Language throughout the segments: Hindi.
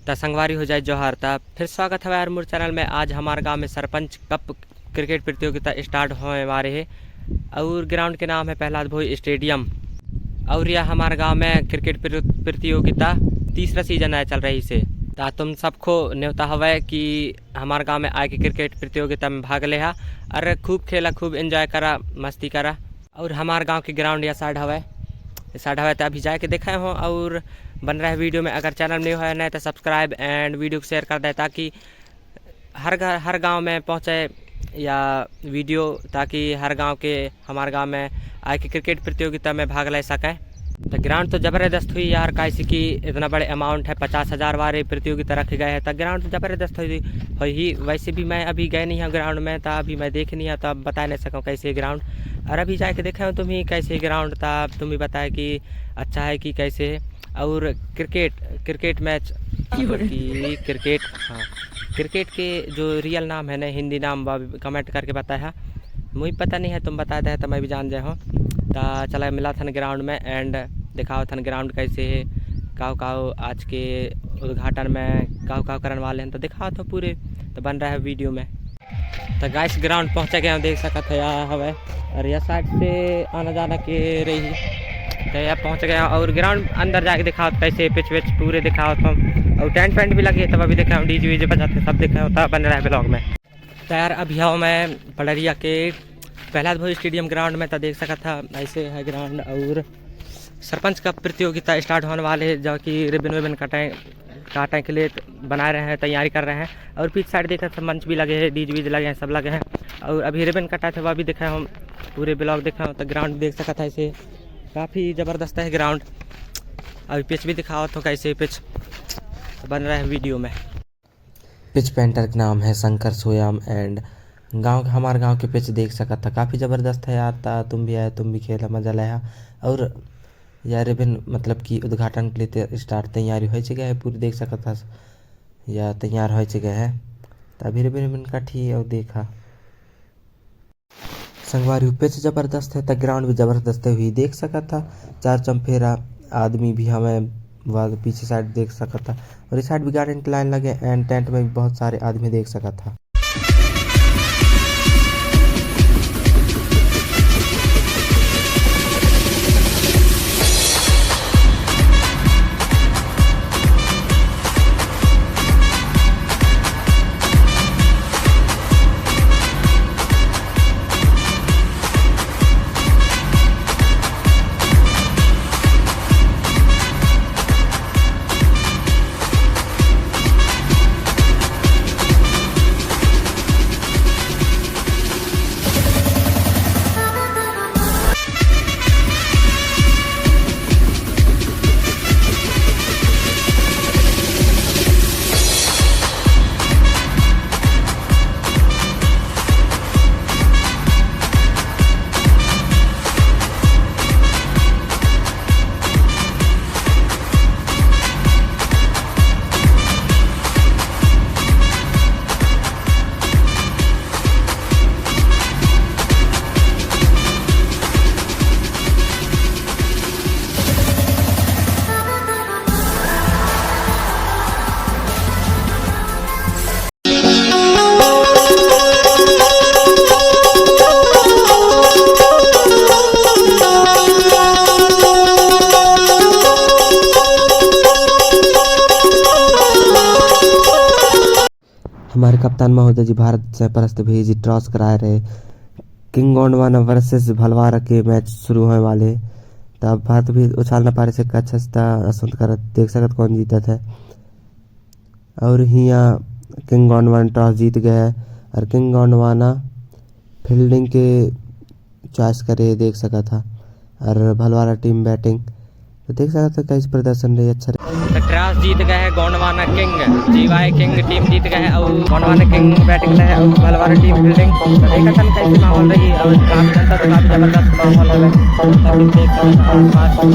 ता संगवारी हो जाए जोहार। ता फिर स्वागत है यार मोर चैनल में। आज हमारे गांव में सरपंच कप क्रिकेट प्रतियोगिता स्टार्ट होने वाले है और ग्राउंड के नाम है प्रहलाद भोई स्टेडियम। और यह हमारे गांव में क्रिकेट प्रतियोगिता तीसरा सीजन है चल रही से। ता तुम सबको न्योता हवे कि हमारे गांव में आके क्रिकेट प्रतियोगिता में भाग ले। अरे खूब खेला, खूब एंजॉय करा, मस्ती करा। और हमारे गांव की ग्राउंड या साइड हवे तो अभी जाके देखा हो और बन रहा है वीडियो में। अगर चैनल में है नहीं तो सब्सक्राइब एंड वीडियो को शेयर कर दे ताकि हर गांव में पहुंचे या वीडियो, ताकि हर गांव के हमारे गांव में आके क्रिकेट प्रतियोगिता में भाग ले सके। तो ग्राउंड तो ज़बरदस्त हुई यार, कैसे कि इतना बड़े अमाउंट है, 50,000 वाले प्रतियोगिता रखे गए हैं। तो ग्राउंड तो ज़बरदस्त हुई। वैसे भी मैं अभी गए नहीं हूँ ग्राउंड में, तो अभी मैं देख नहीं है तो अब बता नहीं सकूँ कैसे ग्राउंड। और अभी जाके देखा हो तुम ही कैसे ग्राउंड था, तुम ही बताए कि अच्छा है कि कैसे है। और क्रिकेट मैच की क्रिकेट के जो रियल नाम है ना, हिंदी नाम कमेंट करके बताया। मुझे पता नहीं है, तुम बता दे तो मैं भी जान जाए हूँ। तो चला मिला था ग्राउंड में एंड दिखाओ था ग्राउंड कैसे है, काव आज के उद्घाटन में काव करने वाले हैं तो दिखाओ तो पूरे तो बन रहा है वीडियो में। तो गाइस ग्राउंड पहुँचे गए, देख सकते थे यहाँ हवे और यह साइड से आना जाना के रही तो यहाँ पहुँच गए। और ग्राउंड अंदर जाके दिखाओ कैसे पिच विच पूरे दिखाओ तो। और टेंट वेंट भी लगे तब अभी देखा डीजे वीजे बजाते सब देखा होता बन रहा है ब्लॉग में। तो यार अभी आओ मैं पड़रिया के प्रहलाद भोई स्टेडियम ग्राउंड में तो देख सका था ऐसे है ग्राउंड। और सरपंच का प्रतियोगिता स्टार्ट होने वाले जो कि रिबन काटने के लिए बना रहे हैं, तैयारी कर रहे हैं। और पीछे साइड देखा था मंच भी लगे हैं, डीजे वीजे लगे हैं, सब लगे हैं। और अभी रिबन कटा था वह भी देखा हूँ, पूरे ब्लॉग देखा हूँ। तो ग्राउंड देख सका था ऐसे काफ़ी ज़बरदस्त है ग्राउंड। अभी पिच भी दिखाओ तो कैसे पिच बन रहा है वीडियो में। पिच पेंटर का नाम है शंकर सोयाम एंड हमारे गांव के पिच देख सका था काफ़ी ज़बरदस्त है यार। ता तुम भी आए, तुम भी खेला, मज़ा लाया। और यार रिबन मतलब कि उद्घाटन के लिए स्टार्ट तैयारी हो चुका है पूरी, देख सका था या तैयार हो चुका है। तो अभी रिबन काटी और देखा संगवारी पिच ज़बरदस्त है तो ग्राउंड भी ज़बरदस्त हुई, देख सका था। चार चंफेरा आदमी भी हमें पीछे साइड देख सका था। और इस साइड भी गार्डन की लाइन लगे एंड टेंट में भी बहुत सारे आदमी देख सका था। हमारे कप्तान महोदय जी भारत से परस्त भेजी टॉस कराए रहे। किंग गोंडवाना वर्सेस भलवारा के मैच शुरू होने वाले। तब भारत भी उछालना पारे से अच्छा असंत कर देख सकत कौन जीता था। और यहाँ किंग गोंडवाना टॉस जीत गया और किंग गोंडवाना फील्डिंग के चॉइस करे देख सका था और भलवारा टीम बैटिंग तो देख सकते थे कैसे प्रदर्शन रही अच्छा रहे। तो टॉस जीत गए है गोंडवाना किंग, जीवाई किंग टीम जीत गए है और गोंडवाना किंग बैटिंग है और भलवारा टीम फील्डिंग। तो देखा था कैसे माहौल रही और काफ़ी जनता तो काफ़ी ज़बरदस्त माहौल है, देख सकते हैं।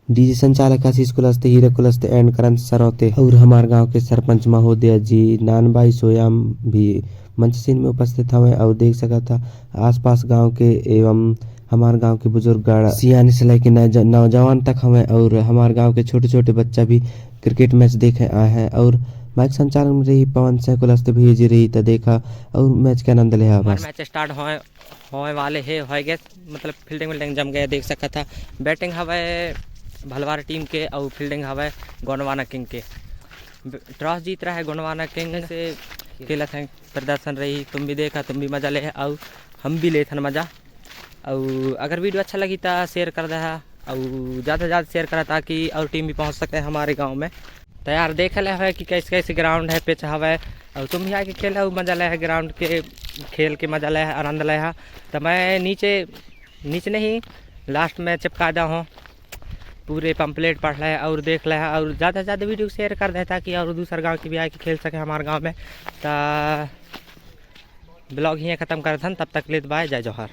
डीजे संचालक आशीष कुलस्ते, हीरा कुलस्ते एंड करम सरौते और हमारे गांव के सरपंच महोदय जी नानबाई सोयाम भी मंच सीन में उपस्थित हवे और देख सकत था आसपास गांव के एवं हमार गांव के बुजुर्ग सियाने से लेके नौजवान तक हमें और हमारे गांव के छोटे छोटे बच्चा भी क्रिकेट मैच देखे आए हैं। और माइक संचालन में रही पवन सिंह कुलस्ते भी जी रही तो देखा और मैच के आनंद लिया। हमारा मैच स्टार्ट होए वाले है हो गए, मतलब फील्डिंग विल्डिंग जम गए। देख सकत था बैटिंग हवे भलवार टीम के और फील्डिंग हवे गोंडवाना किंग के। टॉस जीत रहा है गोंडवाना किंग से खेलत है प्रदर्शन रही। तुम भी देखा, तुम भी मज़ा ले और हम भी ले थन मज़ा। और अगर वीडियो अच्छा लगी तो शेयर कर दे और ज़्यादा से ज़्यादा शेयर करा ताकि और टीम भी पहुंच सके हमारे गांव में। तो यार देख ले है कि कैसे कैसे ग्राउंड है, पिच हवा है और तुम भी आके खेल मज़ा ले है ग्राउंड के खेल के मज़ा ले है, आनंद ले है। तो मैं नीचे नहीं लास्ट में चिपका दा हूँ, पूरे पम्पलेट पढ़ ले और देख ले और ज़्यादा से ज़्यादा वीडियो शेयर कर दे ताकि और दूसरा गांव के भी आके खेल सके हमारे गांव में। तो ब्लॉग ही ख़त्म कर थन, तब तक ले बाय, जय जौहर।